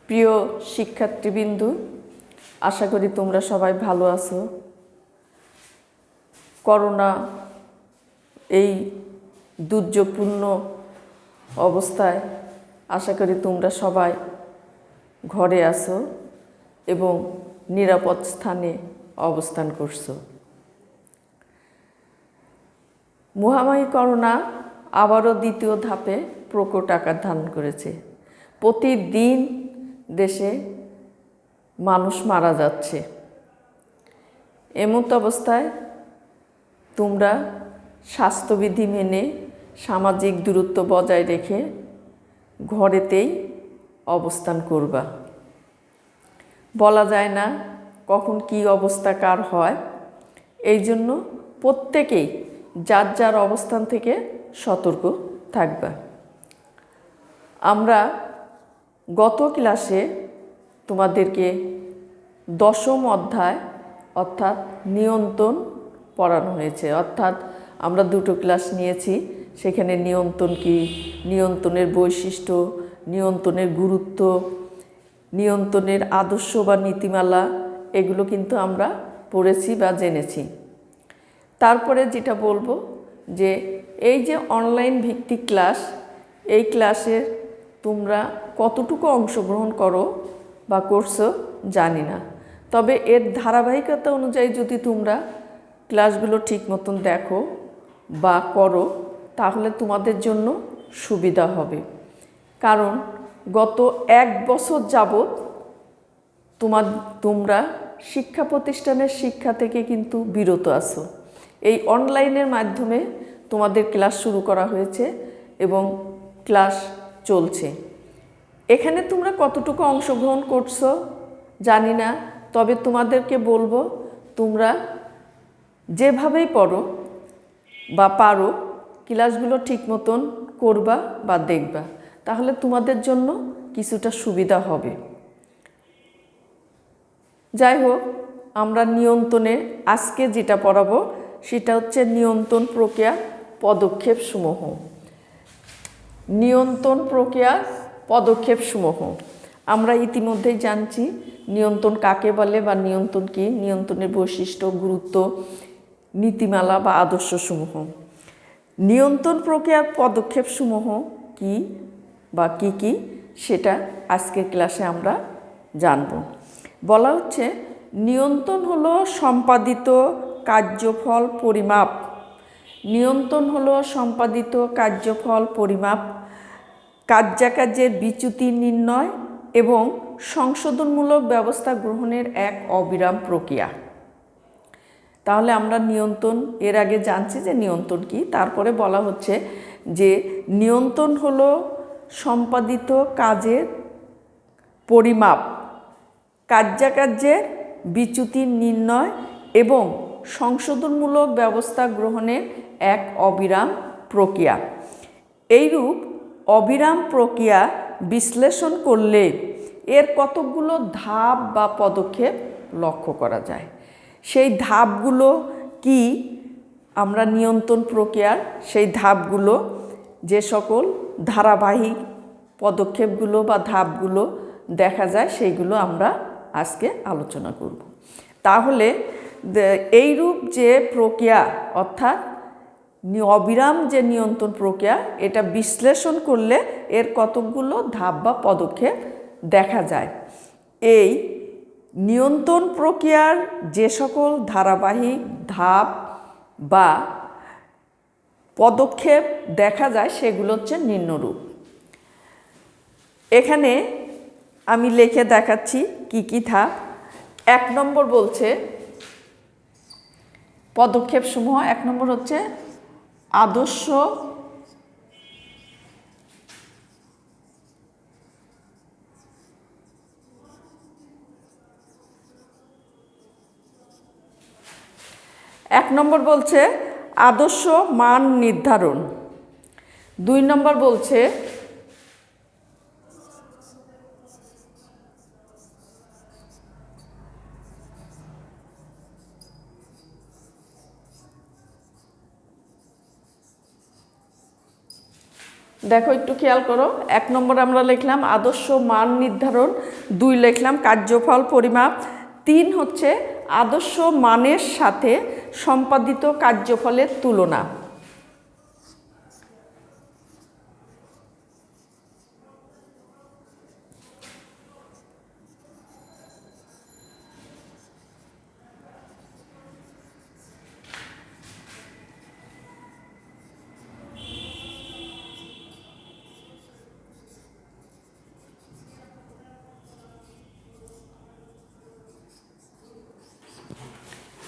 প্রিয় শিক্ষার্থীবৃন্দু, আশা করি তোমরা সবাই ভালো আছো। করোনা এই দুর্যোগপূর্ণ অবস্থায় আশা করি তোমরা সবাই ঘরে আছো এবং নিরাপদ স্থানে অবস্থান করছো। মহামারী করোনা আবারও দ্বিতীয় ধাপে প্রকট আকার ধারণ করেছে। প্রতিদিন দেশে মানুষ মারা যাচ্ছে। এমত অবস্থায় তোমরা স্বাস্থ্যবিধি মেনে সামাজিক দূরত্ব বজায় রেখে ঘরেতেই অবস্থান করবা। বলা যায় না কখন কি অবস্থা কার হয়, এই জন্য প্রত্যেকেই যার যার অবস্থান থেকে সতর্ক থাকবা। আমরা গত ক্লাসে তোমাদেরকে দশম অধ্যায় অর্থাৎ নিয়ন্ত্রণ পড়ানো হয়েছে। অর্থাৎ আমরা দুটো ক্লাস নিয়েছি, সেখানে নিয়ন্ত্রণ কী, নিয়ন্ত্রণের বৈশিষ্ট্য, নিয়ন্ত্রণের গুরুত্ব, নিয়ন্ত্রণের আদর্শ বা নীতিমালা, এগুলো কিন্তু আমরা পড়েছি বা জেনেছি। তারপরে যেটা বলবো যে এই যে অনলাইন ভিত্তিক ক্লাস, এই ক্লাসে তোমরা কতটুকু অংশগ্রহণ করো বা করছো জানি না, তবে এর ধারাবাহিকতা অনুযায়ী যদি তোমরা ক্লাসগুলো ঠিক মতন দেখো বা করো তাহলে তোমাদের জন্য সুবিধা হবে। কারণ গত 1 বছর যাবৎ তোমরা শিক্ষা প্রতিষ্ঠানের শিক্ষা থেকে কিন্তু বিরত আছো। এই অনলাইনের মাধ্যমে তোমাদের ক্লাস শুরু করা হয়েছে এবং ক্লাস চলছে। এখানে তোমরা কতটুকু অংশগ্রহণ করছো জানি না, তবে তোমাদেরকে বলবো তোমরা যেভাবেই পড়ো বা পারো ক্লাসগুলো ঠিক মতন করবা বা দেখবা, তাহলে তোমাদের জন্য কিছুটা সুবিধা হবে। যাই হোক, আমরা নিয়ন্ত্রণে আজকে যেটা পড়াবো সেটা হচ্ছে নিয়ন্ত্রণ প্রক্রিয়ার পদক্ষেপসমূহ। নিয়ন্ত্রণ প্রক্রিয়ার পদক্ষেপসমূহ আমরা ইতিমধ্যেই জানছি নিয়ন্ত্রণ কাকে বলে বা নিয়ন্ত্রণ কী, নিয়ন্ত্রণের বৈশিষ্ট্য, গুরুত্ব, নীতিমালা বা আদর্শসমূহ। নিয়ন্ত্রণ প্রক্রিয়ার পদক্ষেপসমূহ কী বা কী কী সেটা আজকের ক্লাসে আমরা জানব। বলা হচ্ছে নিয়ন্ত্রণ হলো সম্পাদিত কার্যফল পরিমাপ। নিয়ন্ত্রণ হলো সম্পাদিত কার্যফল পরিমাপ, কার্যাকার্যের বিচ্যুতি নির্ণয় এবং সংশোধনমূলক ব্যবস্থা গ্রহণের এক অবিরাম প্রক্রিয়া। তাহলে আমরা নিয়ন্ত্রণ এর আগে জানছি যে নিয়ন্ত্রণ কী। তারপরে বলা হচ্ছে যে নিয়ন্ত্রণ হলো সম্পাদিত কাজের পরিমাপ, কার্যাকার্যের বিচ্যুতি নির্ণয় এবং সংশোধনমূলক ব্যবস্থা গ্রহণের এক অবিরাম প্রক্রিয়া। এইরূপ অবিরাম প্রক্রিয়া বিশ্লেষণ করলে এর কতকগুলো ধাপ বা পদক্ষেপ লক্ষ্য করা যায়। সেই ধাপগুলো কি, আমরা নিয়ন্ত্রণ প্রক্রিয়ার সেই ধাপগুলো, যে সকল ধারাবাহিক পদক্ষেপগুলো বা ধাপগুলো দেখা যায় সেইগুলো আমরা আজকে আলোচনা করব। তাহলে এইরূপ যে প্রক্রিয়া অর্থাৎ অবিরাম যে নিয়ন্ত্রণ প্রক্রিয়া, এটা বিশ্লেষণ করলে এর কতকগুলো ধাপ বা পদক্ষেপ দেখা যায়। এই নিয়ন্ত্রণ প্রক্রিয়ার যে সকল ধারাবাহিক ধাপ বা পদক্ষেপ দেখা যায় সেগুলো হচ্ছে নিম্নরূপ। এখানে আমি লিখে দেখাচ্ছি কি কি ধাপ। 1 নম্বর বলছে পদক্ষেপসমূহ, 1 নম্বর হচ্ছে আদর্শ বলছে আদর্শ মান নির্ধারণ। 2 নম্বর বলছে দেখো একটু খেয়াল করো, 1 নম্বর আমরা লিখলাম আদর্শ মান নির্ধারণ, 2 লিখলাম কার্যফল পরিমাপ, 3 হচ্ছে আদর্শ মানের সাথে সম্পাদিত কার্যফলের তুলনা।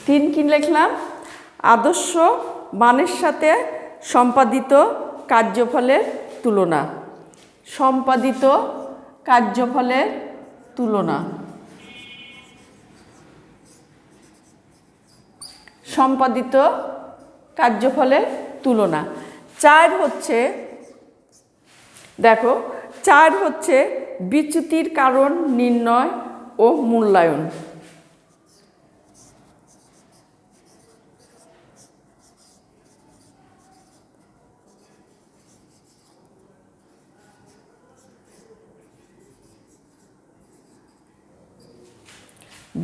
তিন কি লিখলাম আদর্শ মানের সাথে সম্পাদিত কার্যফলের তুলনা। সম্পাদিত কার্যফলের তুলনা। সম্পাদিত কার্যফলের তুলনা। 4 হচ্ছে, দেখো 4 হচ্ছে বিচ্যুতির কারণ নির্ণয় ও মূল্যায়ন।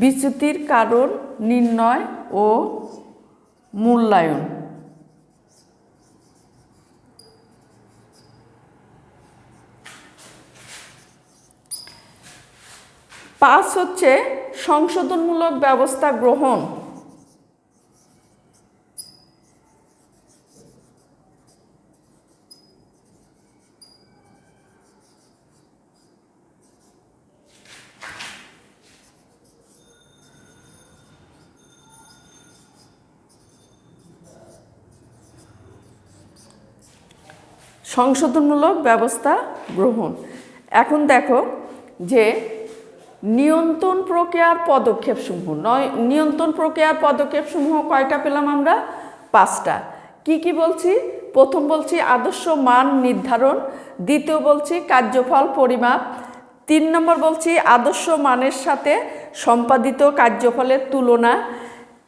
বিচ্যুতির কারণ নির্ণয় ও মূল্যায়ন। 5 হচ্ছে সংশোধনমূলক ব্যবস্থা গ্রহণ। সংশোধনমূলক ব্যবস্থা গ্রহণ। এখন দেখো যে নিয়ন্ত্রণ প্রক্রিয়ার পদক্ষেপসমূহ, নিয়ন্ত্রণ প্রক্রিয়ার পদক্ষেপসমূহ কয়টা পেলাম আমরা? 5টা। কি বলছি? প্রথম বলছি আদর্শ মান নির্ধারণ, দ্বিতীয় বলছি কার্যফল পরিমাপ, 3 নম্বর বলছি আদর্শ মানের সাথে সম্পাদিত কার্যফলের তুলনা,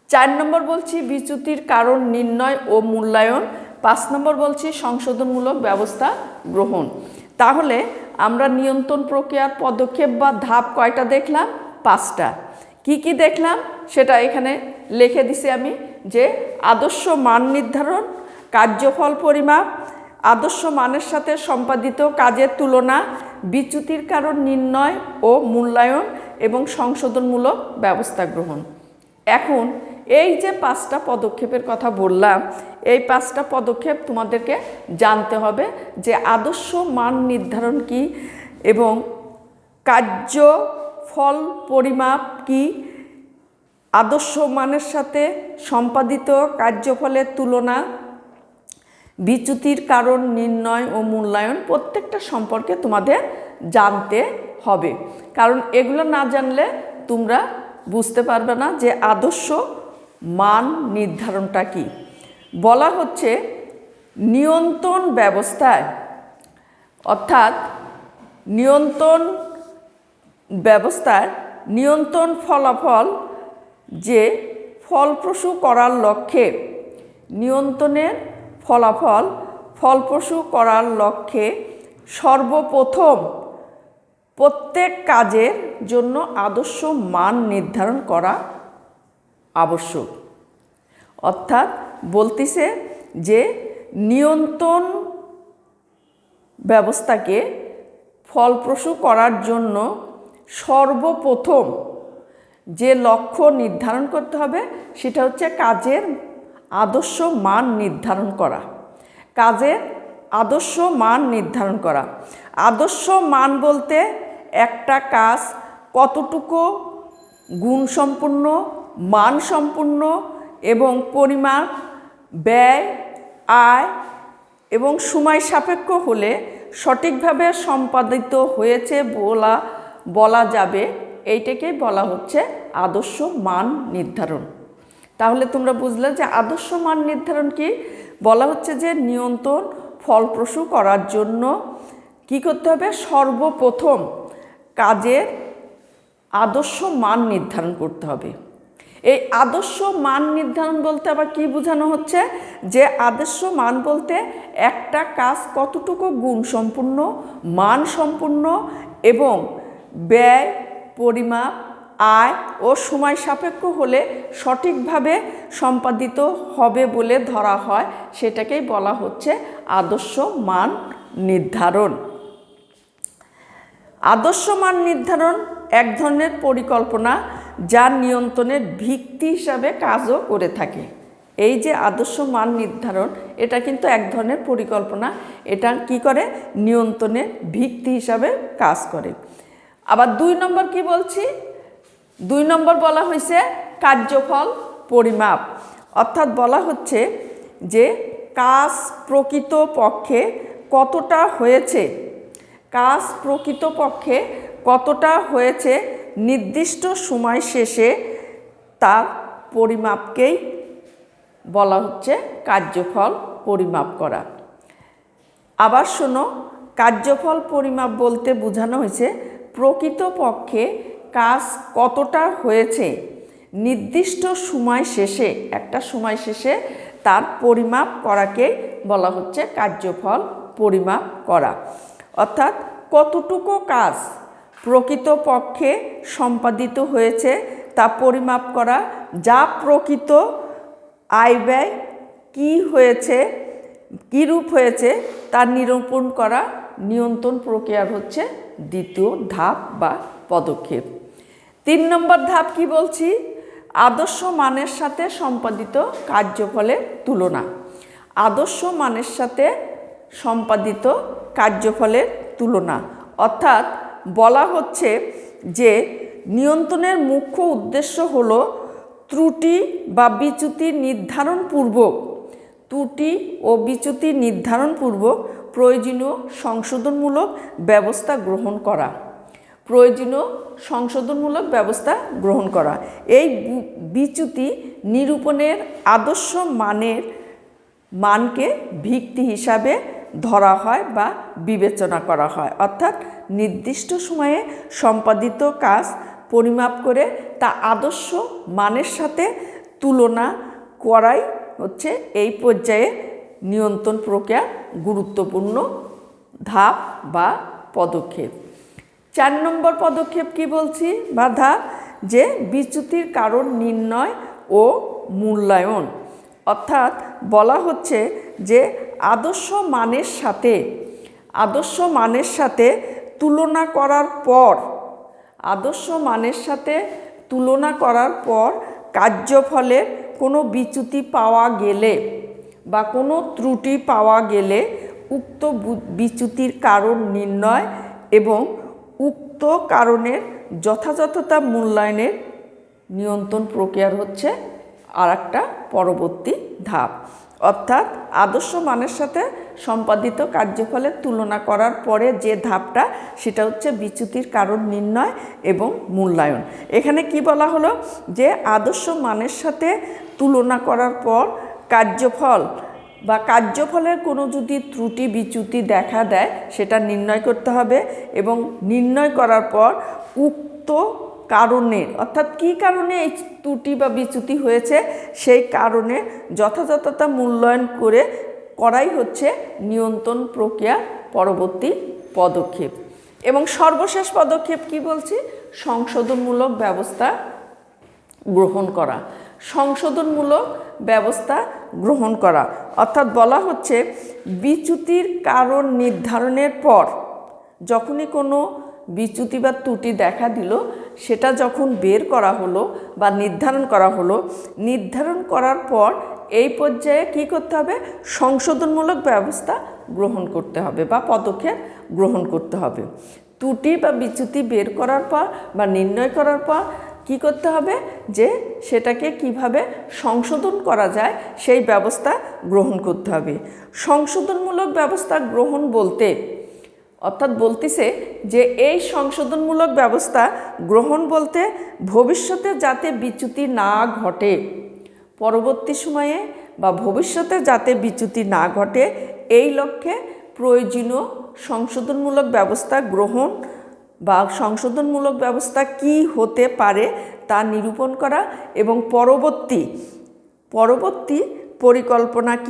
4 নম্বর বলছি বিচ্যুতির কারণ নির্ণয় ও মূল্যায়ন, 5 নম্বর বলছি সংশোধনমূলক ব্যবস্থা গ্রহণ। তাহলে আমরা নিয়ন্ত্রণ প্রক্রিয়ার পদক্ষেপ বা ধাপ কয়টা দেখলাম? 5টা। কি দেখলাম সেটা এখানে লিখে দিছি আমি, যে আদর্শ মান নির্ধারণ, কার্যফল পরিমাপ, আদর্শ মানের সাথে সম্পাদিত কাজের তুলনা, বিচ্যুতির কারণ নির্ণয় ও মূল্যায়ন এবং সংশোধনমূলক ব্যবস্থা গ্রহণ। এখন এই যে 5টা পদক্ষেপের কথা বললাম, এই 5টা পদক্ষেপ তোমাদেরকে জানতে হবে যে আদর্শ মান নির্ধারণ কি এবং কার্যফল পরিমাপ কি, আদর্শ মানের সাথে সম্পাদিত কার্যফলের তুলনা, বিচ্যুতির কারণ নির্ণয় ও মূল্যায়ন, প্রত্যেকটা সম্পর্কে তোমাদের জানতে হবে। কারণ এগুলো না জানলে তোমরা বুঝতে পারবে না যে আদর্শ মান নির্ধারণটা কি। বলা হচ্ছে নিয়ন্ত্রণ ব্যবস্থায়, অর্থাৎ নিয়ন্ত্রণ ব্যবস্থার নিয়ন্ত্রণ ফলাফল যে ফলপ্রসূ করার লক্ষ্যে, নিয়ন্ত্রণের ফলাফল ফলপ্রসূ করার লক্ষ্যে সর্বপ্রথম প্রত্যেক কাজের জন্য আদর্শ মান নির্ধারণ করা আবশ্যক। অর্থাৎ বলতেছে যে নিয়ন্ত্রণ ব্যবস্থাকে ফলপ্রসূ করার জন্য সর্বপ্রথম যে লক্ষ্য নির্ধারণ করতে হবে সেটা হচ্ছে কাজের আদর্শ মান নির্ধারণ করা। কাজের আদর্শ মান নির্ধারণ করা। আদর্শ মান বলতে একটা কাজ কতটুকু গুণসম্পন্ন, মানসম্পন্ন এবং পরিমাণ, ব্যয়, আয় এবং সময় সাপেক্ষ হলে সঠিকভাবে সম্পাদিত হয়েছে বলা যাবে, এইটাকেই বলা হচ্ছে আদর্শ মান নির্ধারণ। তাহলে তোমরা বুঝলে যে আদর্শ মান নির্ধারণ কি? বলা হচ্ছে যে নিয়ন্ত্রণ ফলপ্রসূ করার জন্য কি করতে হবে? সর্বপ্রথম কাজের আদর্শ মান নির্ধারণ করতে হবে। এই আদর্শ মান নির্ধারণ বলতে আবার কি বোঝানো হচ্ছে, যে আদর্শ মান বলতে একটা কাজ কতটুকু গুণসম্পন্ন, মানসম্পন্ন এবং ব্যয়, পরিমাপ, আয় ও সময় সাপেক্ষ হলে সঠিকভাবে সম্পাদিত হবে বলে ধরা হয়, সেটাকেই বলা হচ্ছে আদর্শ মান নির্ধারণ। আদর্শ মান নির্ধারণ এক ধরনের পরিকল্পনা যা নিয়ন্ত্রণের ভিত্তি হিসাবে কাজও করে থাকে। এই যে আদর্শ মান নির্ধারণ, এটা কিন্তু এক ধরনের পরিকল্পনা, এটা কি করে, নিয়ন্ত্রণের ভিত্তি হিসাবে কাজ করে। আবার 2 নম্বর কি বলছি, 2 নম্বর বলা হয়েছে কার্যফল পরিমাপ, অর্থাৎ বলা হচ্ছে যে কাজ প্রকৃত পক্ষে কতটা হয়েছে, কাজ প্রকৃতপক্ষে কতটা হয়েছে নির্দিষ্ট সময় শেষে তার পরিমাপকেই বলা হচ্ছে কার্যফল পরিমাপ করা। আবার শোনো, কার্যফল পরিমাপ বলতে বোঝানো হয়েছে প্রকৃতপক্ষে কাজ কতটা হয়েছে নির্দিষ্ট সময় শেষে, একটা সময় শেষে তার পরিমাপ করাকে বলা হচ্ছে কার্যফল পরিমাপ করা। অর্থাৎ কতটুকু কাজ প্রকৃতপক্ষে সম্পাদিত হয়েছে তা পরিমাপ করা, যা প্রকৃত আয় ব্যয় কী হয়েছে, কীরূপ হয়েছে তা নিরূপণ করা নিয়ন্ত্রণ প্রক্রিয়ার হচ্ছে দ্বিতীয় ধাপ বা পদক্ষেপ। 3 নম্বর ধাপ কি বলছি, আদর্শ মানের সাথে সম্পাদিত কার্যফলের তুলনা। আদর্শ মানের সাথে সম্পাদিত কার্যফলের তুলনা, অর্থাৎ বলা হচ্ছে যে নিয়ন্ত্রণের মুখ্য উদ্দেশ্য হলো ত্রুটি বা বিচ্যুতি নির্ধারণপূর্বক, ত্রুটি ও বিচ্যুতি নির্ধারণপূর্বক প্রয়োজনীয় সংশোধনমূলক ব্যবস্থা গ্রহণ করা, প্রয়োজনীয় সংশোধনমূলক ব্যবস্থা গ্রহণ করা। এই বিচ্যুতি নিরূপণের আদর্শ মানকে ভিত্তি হিসাবে ধরা হয় বা বিবেচনা করা হয়, অর্থাৎ নির্দিষ্ট সময়ে সম্পাদিত কাজ পরিমাপ করে তা আদর্শ মানের সাথে তুলনা করাই হচ্ছে এই পর্যায়ে নিয়ন্ত্রণ প্রক্রিয়া গুরুত্বপূর্ণ ধাপ বা পদক্ষেপ। 4 নম্বর পদক্ষেপ কি বলছি বা ধাপ, যে বিচ্যুতির কারণ নির্ণয় ও মূল্যায়ন। অর্থাৎ বলা হচ্ছে যে আদর্শ মানের সাথে তুলনা করার পর, আদর্শ মানের সাথে তুলনা করার পর কার্যফলের কোনো বিচ্যুতি পাওয়া গেলে বা কোনো ত্রুটি পাওয়া গেলে উক্ত বিচ্যুতির কারণ নির্ণয় এবং উক্ত কারণের যথাযথতা মূল্যায়নের নিয়ন্ত্রণ প্রক্রিয়ার হচ্ছে আর একটা পরবর্তী ধাপ। অর্থাৎ আদর্শ মানের সাথে সম্পাদিত কার্যফলের তুলনা করার পরে যে ধাপটা, সেটা হচ্ছে বিচ্যুতির কারণ নির্ণয় এবং মূল্যায়ন। এখানে কি বলা হলো, যে আদর্শ মানের সাথে তুলনা করার পর কার্যফলের কোনো যদি ত্রুটি বিচ্যুতি দেখা দেয় সেটা নির্ণয় করতে হবে, এবং নির্ণয় করার পর উক্ত কারণের, অর্থাৎ কী কারণে এই ত্রুটি বা বিচ্যুতি হয়েছে সেই কারণে যথাযথতা মূল্যায়ন করাই হচ্ছে নিয়ন্ত্রণ প্রক্রিয়া পরবর্তী পদক্ষেপ। এবং সর্বশেষ পদক্ষেপ কি বলছি, সংশোধনমূলক ব্যবস্থা গ্রহণ করা। সংশোধনমূলক ব্যবস্থা গ্রহণ করা অর্থাৎ বলা হচ্ছে বিচ্যুতির কারণ নির্ধারণের পর, যখনই কোনো বিচ্যুতি বা ত্রুটি দেখা দিল, সেটা যখন বের করা হলো বা নির্ধারণ করা হলো, নির্ধারণ করার পর এই পর্যায়ে কি করতে হবে, সংশোধনমূলক ব্যবস্থা গ্রহণ করতে হবে বা পদক্ষেপ গ্রহণ করতে হবে। ত্রুটি বা বিচ্যুতি বের করার পর বা নির্ণয় করার পর কি করতে হবে, যে সেটাকে কিভাবে সংশোধন করা যায় সেই ব্যবস্থা গ্রহণ করতে হবে। সংশোধনমূলক ব্যবস্থা গ্রহণ বলতে অর্থাৎ বলতেছে যে এই সংশোধনমূলক ব্যবস্থা গ্রহণ বলতে ভবিষ্যতে যাতে বিচ্যুতি না ঘটে, পরবর্তী সময়ে বা ভবিষ্যতে যাতে বিচ্যুতি না ঘটে, এই লক্ষ্যে প্রয়োজনীয় সংশোধনমূলক ব্যবস্থা গ্রহণ বা সংশোধনমূলক ব্যবস্থা কি হতে পারে তা নিরূপণ করা এবং পরবর্তী পরিকল্পনায়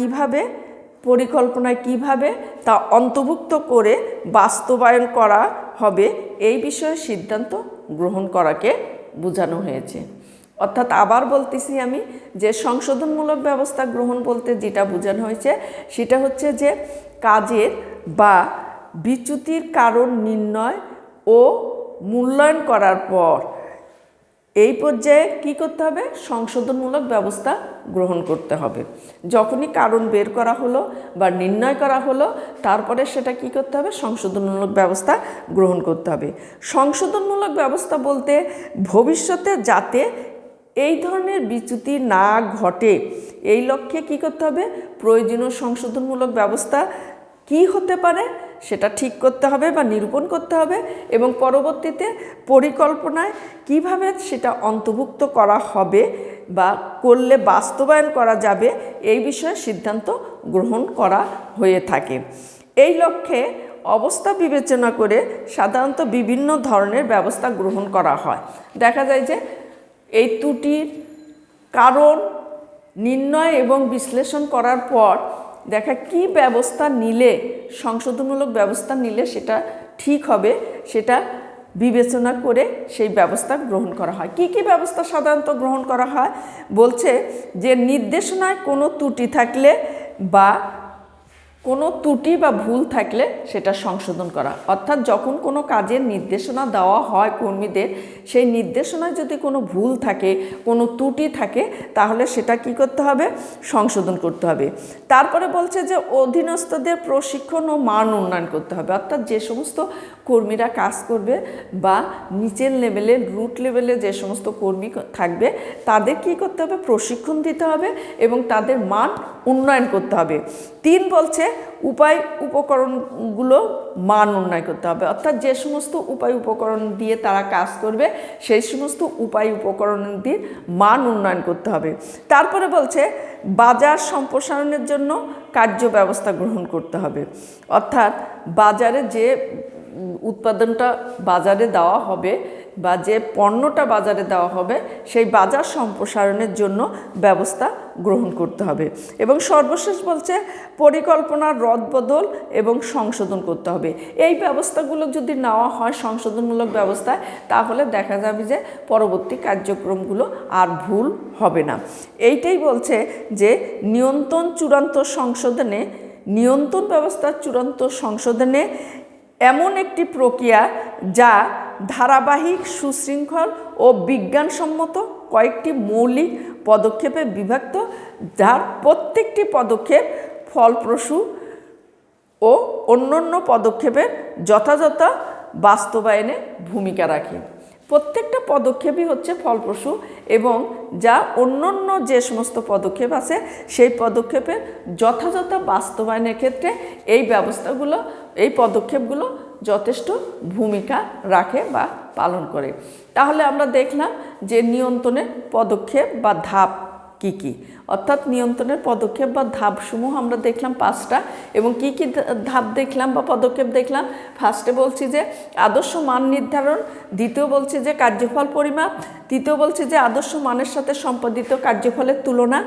কিভাবে তা অন্তর্ভুক্ত করে বাস্তবায়ন করা হবে এই বিষয়ে সিদ্ধান্ত গ্রহণ করাকে বোঝানো হয়েছে। অর্থাৎ আবার বলতেছি আমি যে সংশোধনমূলক ব্যবস্থা গ্রহণ বলতে যেটা বোঝানো হয়েছে সেটা হচ্ছে যে কাজের বা বিচ্যুতির কারণ নির্ণয় ও মূল্যায়ন করার পর এই পর্যায়ে কি করতে হবে? সংশোধনমূলক ব্যবস্থা গ্রহণ করতে হবে। যখনই কারণ বের করা হলো বা নির্ণয় করা হলো তারপরে সেটা কি করতে হবে? সংশোধনমূলক ব্যবস্থা গ্রহণ করতে হবে। সংশোধনমূলক ব্যবস্থা বলতে ভবিষ্যতে যাতে এই ধরনের বিচ্যুতি না ঘটে এই লক্ষ্যে কি করতে হবে? প্রয়োজনীয় সংশোধনমূলক ব্যবস্থা কি হতে পারে সেটা ঠিক করতে হবে বা নিরূপণ করতে হবে এবং পরবর্তীতে পরিকল্পনায় কিভাবে সেটা অন্তর্ভুক্ত করা হবে বা করলে বাস্তবায়ন করা যাবে এই বিষয়ে সিদ্ধান্ত গ্রহণ করা হয়ে থাকে। এই লক্ষ্যে অবস্থা বিবেচনা করে সাধারণত বিভিন্ন ধরনের ব্যবস্থা গ্রহণ করা হয়। দেখা যায় যে এই ত্রুটির কারণ নির্ণয় এবং বিশ্লেষণ করার পর দেখা কি ব্যবস্থা নিলে সংশোধনমূলক ব্যবস্থা নিলে সেটা ঠিক হবে সেটা বিবেচনা করে সেই ব্যবস্থা গ্রহণ করা হয়। কি কি ব্যবস্থা সাধারণত গ্রহণ করা হয় বলছে যে নির্দেশনায় কোনো ত্রুটি থাকলে বা কোনো ত্রুটি বা ভুল থাকলে সেটা সংশোধন করা। অর্থাৎ যখন কোনো কাজের নির্দেশনা দেওয়া হয় কর্মীদের সেই নির্দেশনায় যদি কোনো ভুল থাকে কোনো ত্রুটি থাকে তাহলে সেটা কি করতে হবে? সংশোধন করতে হবে। তারপরে বলছে যে অধীনস্থদের প্রশিক্ষণ ও মান উন্নয়ন করতে হবে। অর্থাৎ যে সমস্ত কর্মীরা কাজ করবে বা নিচের লেভেলে রুট লেভেলে যে সমস্ত কর্মী থাকবে তাদের কি করতে হবে? প্রশিক্ষণ দিতে হবে এবং তাদের মান উন্নয়ন করতে হবে। 3 বলছে উপায় উপকরণগুলো মান উন্নয়ন করতে হবে। অর্থাৎ যে সমস্ত উপায় উপকরণ দিয়ে তারা কাজ করবে সেই সমস্ত উপায় উপকরণ দিয়ে মান উন্নয়ন করতে হবে। তারপরে বলছে বাজার সম্প্রসারণের জন্য কার্য ব্যবস্থা গ্রহণ করতে হবে। অর্থাৎ বাজারে যে উৎপাদনটা বাজারে দেওয়া হবে বা যে পণ্যটা বাজারে দেওয়া হবে সেই বাজার সম্প্রসারণের জন্য ব্যবস্থা গ্রহণ করতে হবে। এবং সর্বশেষ বলছে পরিকল্পনার রদবদল এবং সংশোধন করতে হবে। এই ব্যবস্থাগুলো যদি নেওয়া হয় সংশোধনমূলক ব্যবস্থায় তাহলে দেখা যাবে যে পরবর্তী কার্যক্রমগুলো আর ভুল হবে না। এইটাই বলছে যে নিয়ন্ত্রণ ব্যবস্থার চূড়ান্ত সংশোধনে এমন একটি প্রক্রিয়া যা ধারাবাহিক সুশৃঙ্খল ও বিজ্ঞানসম্মত কয়েকটি মৌলিক পদক্ষেপে বিভক্ত যার প্রত্যেকটি পদক্ষেপ ফলপ্রসূ ও অন্যান্য পদক্ষেপের যথাযথ বাস্তবায়নে ভূমিকা রাখে। প্রত্যেকটা পদক্ষেপই হচ্ছে ফলপ্রসূ এবং যা অন্যান্য যে সমস্ত পদক্ষেপ আছে সেই পদক্ষেপের যথাযথ বাস্তবায়নের ক্ষেত্রে এই পদক্ষেপগুলো যথেষ্ট ভূমিকা রাখে বা পালন করে। তাহলে আমরা দেখলাম যে নিয়ন্ত্রণের পদক্ষেপ বা ধাপ কি কি, অর্থাৎ নিয়ন্ত্রণের পদক্ষেপ বা ধাপসমূহ আমরা দেখলাম 5টা এবং কি কি ধাপ দেখলাম বা পদক্ষেপ দেখলাম। ফার্স্টে বলছি যে আদর্শ মান নির্ধারণ, দ্বিতীয় বলছি যে কার্যফল পরিমাপ, তৃতীয় বলছি যে আদর্শ মানের সাথে সম্পাদিত কার্যফলের তুলনা,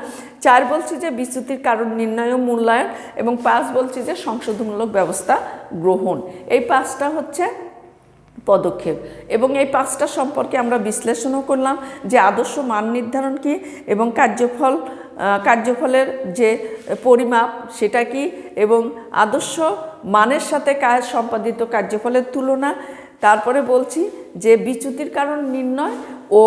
4 বলছি যে বিচ্যুতির কারণ নির্ণয় ও মূল্যায়ন এবং 5 বলছি যে সংশোধনমূলক ব্যবস্থা গ্রহণ। এই 5টা হচ্ছে পদক্ষেপ এবং এই 5টা সম্পর্কে আমরা বিশ্লেষণও করলাম যে আদর্শ মান নির্ধারণ কি এবং কার্যফলের যে পরিমাপ সেটা কি এবং আদর্শ মানের সাথে কাজ সম্পাদিত কার্যফলের তুলনা। তারপরে বলছি যে বিচ্যুতির কারণ নির্ণয় ও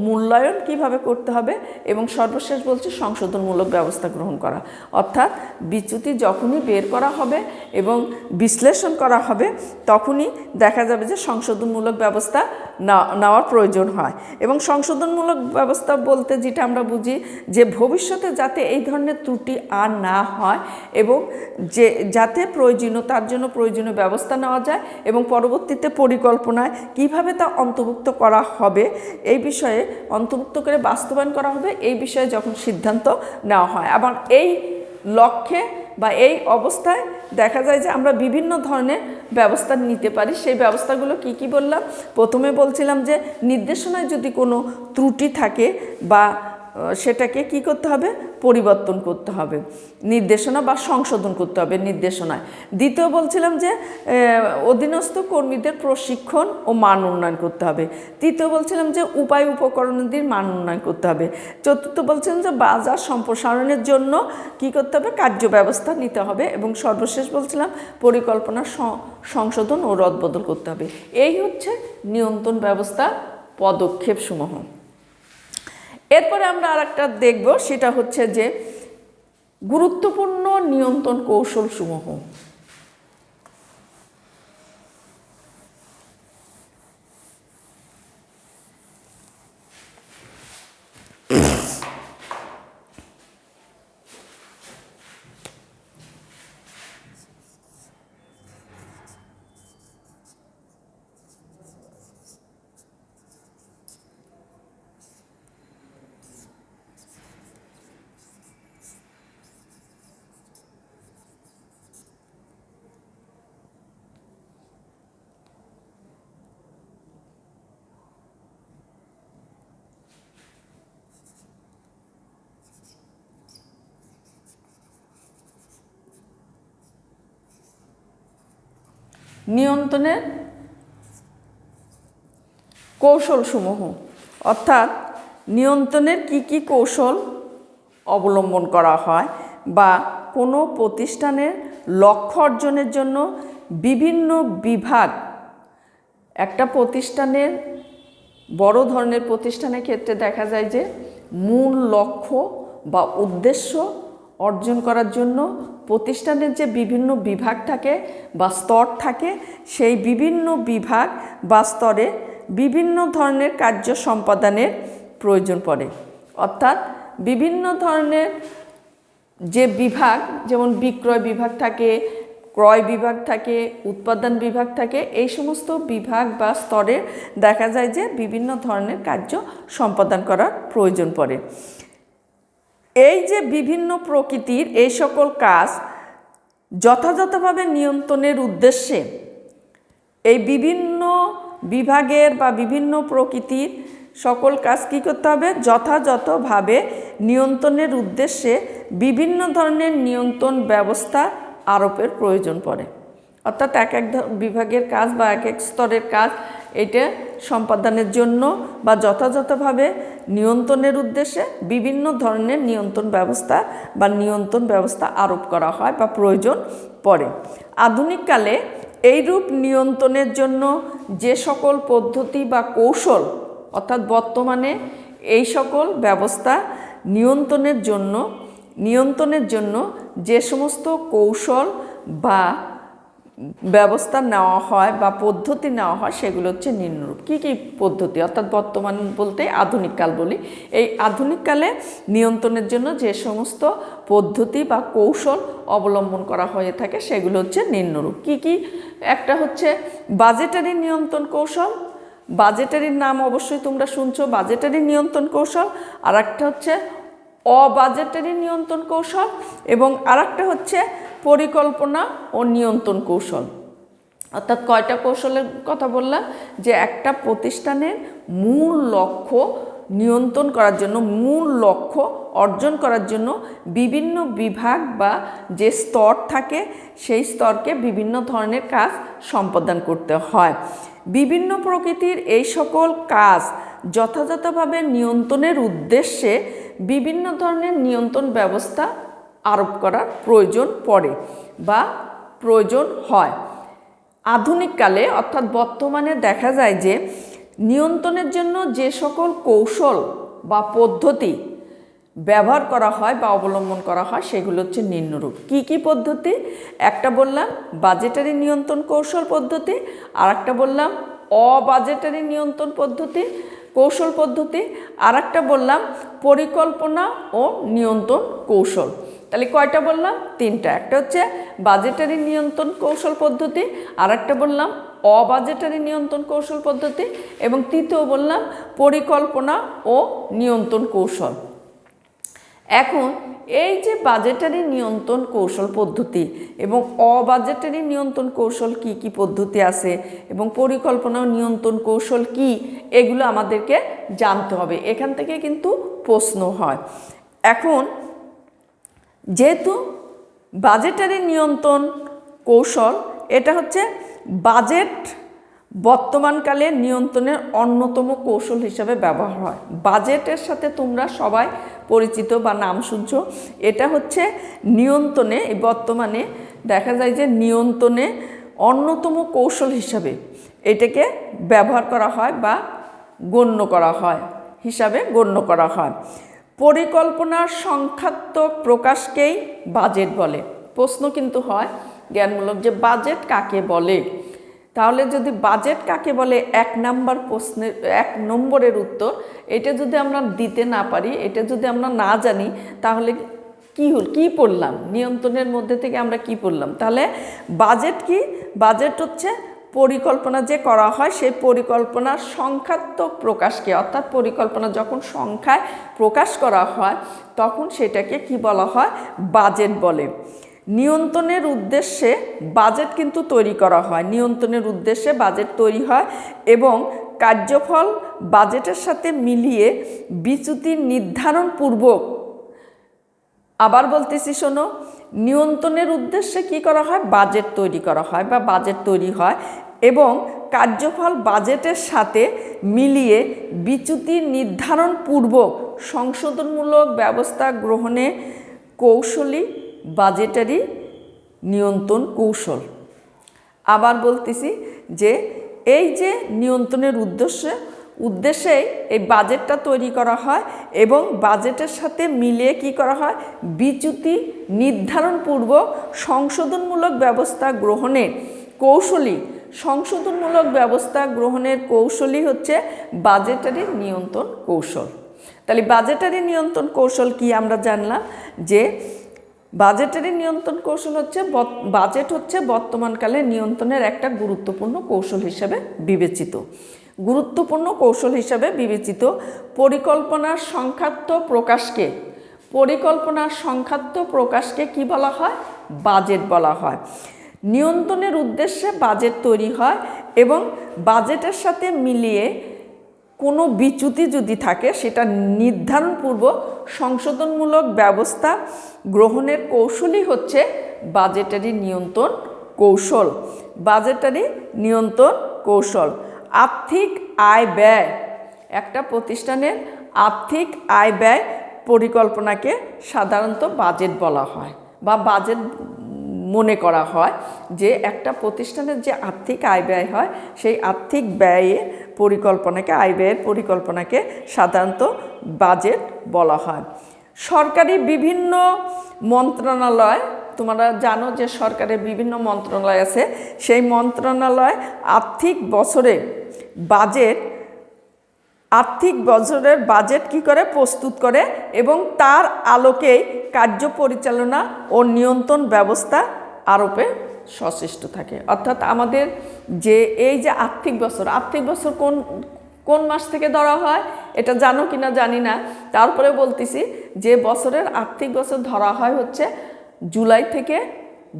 মূল্যায়ন কিভাবে করতে হবে এবং সর্বশেষ বলছি সংশোধনমূলক ব্যবস্থা গ্রহণ করা। অর্থাৎ বিচ্যুতি যখনই বের করা হবে এবং বিশ্লেষণ করা হবে তখনই দেখা যাবে যে সংশোধনমূলক ব্যবস্থা নেওয়ার প্রয়োজন হয়। এবং সংশোধনমূলক ব্যবস্থা বলতে যেটা আমরা বুঝি যে ভবিষ্যতে যাতে এই ধরনের ত্রুটি আর না হয় এবং যাতে তার জন্য প্রয়োজনীয় ব্যবস্থা নেওয়া যায় এবং পরবর্তীতে পরিকল্পনায় কিভাবে তা অন্তর্ভুক্ত করা হবে এই বিষয়ে অন্তর্ভুক্ত করে বাস্তবায়ন করা হবে এই বিষয়ে যখন সিদ্ধান্ত নেওয়া হয়। আবার এই লক্ষ্যে বা এই অবস্থায় দেখা যায় যে আমরা বিভিন্ন ধরনের ব্যবস্থা নিতে পারি। সেই ব্যবস্থাগুলো কি কি বললাম? প্রথমে বলছিলাম যে নির্দেশনায় যদি কোনো ত্রুটি থাকে বা সেটাকে কি করতে হবে? পরিবর্তন করতে হবে, নির্দেশনা বা সংশোধন করতে হবে নির্দেশনায়। দ্বিতীয় বলছিলাম যে অধীনস্থ কর্মীদের প্রশিক্ষণ ও মান উন্নয়ন করতে হবে। তৃতীয় বলছিলাম যে উপায় উপকরণাদির মান উন্নয়ন করতে হবে। চতুর্থ বলছিলাম যে বাজার সম্প্রসারণের জন্য কি করতে হবে? কার্য ব্যবস্থা নিতে হবে। এবং সর্বশেষ বলছিলাম পরিকল্পনা সংশোধন ও রদবদল করতে হবে। এই হচ্ছে নিয়ন্ত্রণ ব্যবস্থা পদক্ষেপসমূহ। এরপরে আমরা আরেকটা দেখব, সেটা হচ্ছে যে গুরুত্বপূর্ণ নিয়ন্ত্রণ কৌশলসমূহ। নিয়ন্ত্রণের কৌশলসমূহ, অর্থাৎ নিয়ন্ত্রণের কি কি কৌশল অবলম্বন করা হয় বা কোনো প্রতিষ্ঠানের লক্ষ্য অর্জনের জন্য বিভিন্ন বিভাগ, একটা প্রতিষ্ঠানের বড় ধরনের প্রতিষ্ঠানের ক্ষেত্রে দেখা যায় যে মূল লক্ষ্য বা উদ্দেশ্য অর্জন করার জন্য প্রতিষ্ঠানের যে বিভিন্ন বিভাগ থাকে বা স্তর থাকে, সেই বিভিন্ন বিভাগ বা স্তরে বিভিন্ন ধরনের কার্য সম্পাদনের প্রয়োজন পড়ে। অর্থাৎ বিভিন্ন ধরনের যে বিভাগ, যেমন বিক্রয় বিভাগ থাকে, ক্রয় বিভাগ থাকে, উৎপাদন বিভাগ থাকে, এই সমস্ত বিভাগ বা স্তরে দেখা যায় যে বিভিন্ন ধরনের কার্য সম্পাদন করার প্রয়োজন পড়ে। এই যে বিভিন্ন প্রকৃতির এই সকল কাজ যথাযথভাবে নিয়ন্ত্রণের উদ্দেশ্যে এই বিভিন্ন বিভাগের বা বিভিন্ন প্রকৃতির সকল কাজ কী করতে হবে? যথাযথভাবে নিয়ন্ত্রণের উদ্দেশ্যে বিভিন্ন ধরনের নিয়ন্ত্রণ ব্যবস্থা আরোপের প্রয়োজন পড়ে। অর্থাৎ এক এক বিভাগের কাজ বা এক এক স্তরের কাজ এটা সম্পাদনের জন্য বা যথাযথভাবে নিয়ন্ত্রণের উদ্দেশ্যে বিভিন্ন ধরনের নিয়ন্ত্রণ ব্যবস্থা আরোপ করা হয় বা প্রয়োজন পড়ে। আধুনিককালে এইরূপ নিয়ন্ত্রণের জন্য যে সকল পদ্ধতি বা কৌশল, অর্থাৎ বর্তমানে এই সকল ব্যবস্থা নিয়ন্ত্রণের জন্য যে সমস্ত কৌশল বা ব্যবস্থা নেওয়া হয় বা পদ্ধতি নেওয়া হয় সেগুলো হচ্ছে নিম্নরূপ। কী কী পদ্ধতি? অর্থাৎ বর্তমান বলতে আধুনিককাল বলি। এই আধুনিককালে নিয়ন্ত্রণের জন্য যে সমস্ত পদ্ধতি বা কৌশল অবলম্বন করা হয়ে থাকে সেগুলো হচ্ছে নিম্নরূপ। কী কী? একটা হচ্ছে বাজেটারি নিয়ন্ত্রণ কৌশল। বাজেটারির নাম অবশ্যই তোমরা শুনছো, বাজেটারি নিয়ন্ত্রণ কৌশল। আর একটা হচ্ছে অবাজেটারি নিয়ন্ত্রণ কৌশল এবং আরেকটা হচ্ছে পরিকল্পনা ও নিয়ন্ত্রণ কৌশল। অর্থাৎ কয়টা কৌশলের কথা বললাম? যে একটা প্রতিষ্ঠানের মূল লক্ষ্য নিয়ন্ত্রণ করার জন্য, মূল লক্ষ্য অর্জন করার জন্য বিভিন্ন বিভাগ বা যে স্তর থাকে সেই স্তরকে বিভিন্ন ধরনের কাজ সম্পাদন করতে হয়। বিভিন্ন প্রকৃতির এই সকল কাজ যথাযথভাবে নিয়ন্ত্রণের উদ্দেশ্যে বিভিন্ন ধরনের নিয়ন্ত্রণ ব্যবস্থা আরোপ করার প্রয়োজন পড়ে বা প্রয়োজন হয়। আধুনিককালে অর্থাৎ বর্তমানে দেখা যায় যে নিয়ন্ত্রণের জন্য যে সকল কৌশল বা পদ্ধতি ব্যবহার করা হয় বা অবলম্বন করা হয় সেগুলো হচ্ছে নিম্নরূপ। কি কি পদ্ধতি? একটা বললাম বাজেটারি নিয়ন্ত্রণ কৌশল পদ্ধতি, আর একটা বললাম অবাজেটারি নিয়ন্ত্রণ পদ্ধতি কৌশল পদ্ধতি, আর একটা বললাম পরিকল্পনা ও নিয়ন্ত্রণ কৌশল। তাহলে কয়টা বললাম? তিনটা। একটা হচ্ছে বাজেটারি নিয়ন্ত্রণ কৌশল পদ্ধতি, আর একটা বললাম অবাজেটারি নিয়ন্ত্রণ কৌশল পদ্ধতি এবং তৃতীয় বললাম পরিকল্পনা ও নিয়ন্ত্রণ কৌশল। এখন এই যে বাজেটারি নিয়ন্ত্রণ কৌশল পদ্ধতি এবং অবাজেটারি নিয়ন্ত্রণ কৌশল কি কি পদ্ধতি আছে এবং পরিকল্পনা নিয়ন্ত্রণ কৌশল কি, এগুলো আমাদেরকে জানতে হবে। এখান থেকে কিন্তু প্রশ্ন হয়। এখন যেহেতু বাজেটারি নিয়ন্ত্রণ কৌশল এটা হচ্ছে বাজেট বর্তমানকালে নিয়ন্ত্রণের অন্যতম কৌশল হিসাবে ব্যবহার হয়। বাজেটের সাথে তোমরা সবাই পরিচিত বা নাম শুনছ। এটা হচ্ছে নিয়ন্ত্রণে, বর্তমানে দেখা যায় যে নিয়ন্ত্রণে অন্যতম কৌশল হিসাবে এটাকে ব্যবহার করা হয় বা গণ্য করা হয় পরিকল্পনার সংখ্যাত্মক প্রকাশকেই বাজেট বলে। প্রশ্ন কিন্তু হয় জ্ঞানমূলক যে বাজেট কাকে বলে। তাহলে যদি বাজেট কাকে বলে 1 নম্বরের উত্তর এটা যদি আমরা দিতে না পারি, এটা যদি আমরা না জানি, তাহলে কি পড়লাম, নিয়ন্ত্রণের মধ্যে থেকে আমরা কি পড়লাম? তাহলে বাজেট কি? বাজেট হচ্ছে পরিকল্পনা যে করা হয় সেই পরিকল্পনার সংখ্যাত্মক প্রকাশকে, অর্থাৎ পরিকল্পনা যখন সংখ্যায় প্রকাশ করা হয় তখন সেটাকে কি বলা হয়? বাজেট বলে। নিয়ন্ত্রণের উদ্দেশ্যে বাজেট কিন্তু তৈরি করা হয়, নিয়ন্ত্রণের উদ্দেশ্যে বাজেট তৈরি হয় এবং কার্যফল বাজেটের সাথে মিলিয়ে বিচ্যুতি নির্ধারণ পূর্বক, আবার বলতেছি শোনো, নিয়ন্ত্রণের উদ্দেশ্যে কি করা হয়? বাজেট তৈরি করা হয় বা বাজেট তৈরি হয় এবং কার্যফল বাজেটের সাথে মিলিয়ে বিচ্যুতি নির্ধারণ পূর্বক সংশোধনমূলক ব্যবস্থা গ্রহণে কৌশলী বাজেটারি নিয়ন্ত্রণ কৌশল। আবার বলতেছি যে এই যে নিয়ন্ত্রণের উদ্দেশ্যেই এই বাজেটটা তৈরি করা হয় এবং বাজেটের সাথে মিলিয়ে কি করা হয়? বিচ্যুতি নির্ধারণ পূর্বক সংশোধনমূলক ব্যবস্থা গ্রহণে কৌশলী, সংশোধনমূলক ব্যবস্থা গ্রহণের কৌশলই হচ্ছে বাজেটারি নিয়ন্ত্রণ কৌশল। তাহলে বাজেটারি নিয়ন্ত্রণ কৌশল কি আমরা জানলাম যে বাজেটারি নিয়ন্ত্রণ কৌশল হচ্ছে বাজেট হচ্ছে বর্তমানকালে নিয়ন্ত্রণের একটা গুরুত্বপূর্ণ কৌশল হিসেবে বিবেচিত। পরিকল্পনার সংখ্যাত্মক প্রকাশকে কি বলা হয়? বাজেট বলা হয়। নিয়ন্ত্রণের উদ্দেশ্যে বাজেট তৈরি হয় এবং বাজেটের সাথে মিলিয়ে কোনো বিচ্যুতি যদি থাকে সেটা নির্ধারণপূর্বক সংশোধনমূলক ব্যবস্থা গ্রহণের কৌশলই হচ্ছে বাজেটারি নিয়ন্ত্রণ কৌশল। বাজেটারি নিয়ন্ত্রণ কৌশল। আর্থিক আয় ব্যয়, একটা প্রতিষ্ঠানের আর্থিক আয় ব্যয় পরিকল্পনাকে সাধারণত বাজেট বলা হয় বা বাজেট মনে করা হয় যে একটা প্রতিষ্ঠানের যে আর্থিক আয় ব্যয় হয় সেই আর্থিক ব্যয়ের পরিকল্পনাকে, আয় ব্যয়ের পরিকল্পনাকে সাধারণত বাজেট বলা হয়। সরকারি বিভিন্ন মন্ত্রণালয়, তোমরা জানো যে সরকারের বিভিন্ন মন্ত্রণালয় আছে, সেই মন্ত্রণালয় আর্থিক বছরের বাজেট কি করে? প্রস্তুত করে এবং তার আলোকেই কার্য পরিচালনা ও নিয়ন্ত্রণ ব্যবস্থা আরোপে সচেষ্ট থাকে। অর্থাৎ আমাদের যে এই যে আর্থিক বছর কোন মাস থেকে ধরা হয় এটা জানো কিনা জানি না, তারপরে বলতেছি যে বছরের আর্থিক বছর ধরা হয় হচ্ছে জুলাই থেকে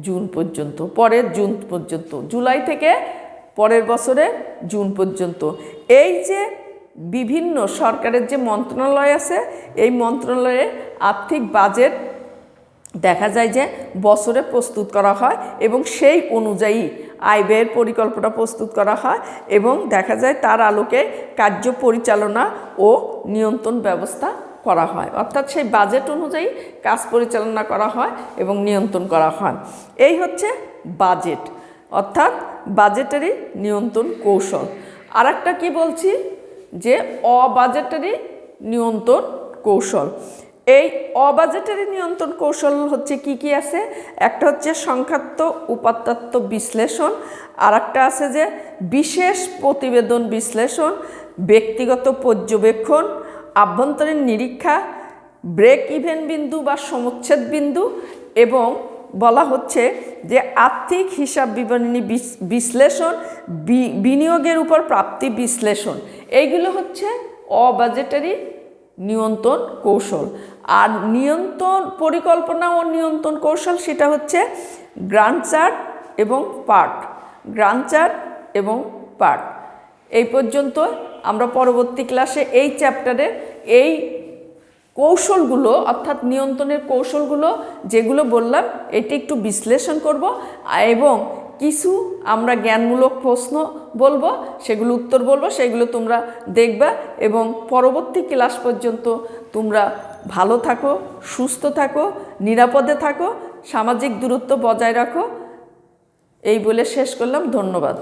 জুন পর্যন্ত, পরের জুন পর্যন্ত, জুলাই থেকে পরের বছরের জুন পর্যন্ত। এই যে বিভিন্ন সরকারের যে মন্ত্রণালয় আছে এই মন্ত্রণালয়ে আর্থিক বাজেট দেখা যায় যে বছরে প্রস্তুত করা হয় এবং সেই অনুযায়ী আয় ব্যয়ের পরিকল্পনা প্রস্তুত করা হয় এবং দেখা যায় তার আলোকে কার্য পরিচালনা ও নিয়ন্ত্রণ ব্যবস্থা করা হয়। অর্থাৎ সেই বাজেট অনুযায়ী কাজ পরিচালনা করা হয় এবং নিয়ন্ত্রণ করা হয়। এই হচ্ছে বাজেট, অর্থাৎ বাজেটারি নিয়ন্ত্রণ কৌশল। আর একটা কি বলছি যে অবাজেটারি নিয়ন্ত্রণ কৌশল। এই অবাজেটারি নিয়ন্ত্রণ কৌশল হচ্ছে কি আছে? একটা হচ্ছে সংখ্যাত্মক উপাত্ত বিশ্লেষণ, আর একটা আছে যে বিশেষ প্রতিবেদন বিশ্লেষণ, ব্যক্তিগত পর্যবেক্ষণ, আভ্যন্তরীণ নিরীক্ষা, ব্রেক ইভেন বিন্দু বা সমচ্ছেদ বিন্দু, এবং বলা হচ্ছে যে আর্থিক হিসাব বিবরণী বিশ্লেষণ, বিনিয়োগের উপর প্রাপ্তি বিশ্লেষণ। এইগুলো হচ্ছে অবাজেটারি নিয়ন্ত্রণ কৌশল। আর নিয়ন্ত্রণ পরিকল্পনা ও নিয়ন্ত্রণ কৌশল সেটা হচ্ছে গ্রান্ট চার্ট এবং পার্ট, গ্রান্ট চার্ট এবং পার্ট। এই পর্যন্ত আমরা পরবর্তী ক্লাসে এই চ্যাপ্টারে এই কৌশলগুলো অর্থাৎ নিয়ন্ত্রণের কৌশলগুলো যেগুলো বললাম এটি একটু বিশ্লেষণ করব এবং কিছু আমরা জ্ঞানমূলক প্রশ্ন বলবো, সেগুলো উত্তর বলবো, সেগুলো তোমরা দেখবা এবং পরবর্তী ক্লাস পর্যন্ত তোমরা ভালো থাকো, সুস্থ থাকো, নিরাপদে থাকো, সামাজিক দূরত্ব বজায় রাখো। এই বলে শেষ করলাম। ধন্যবাদ।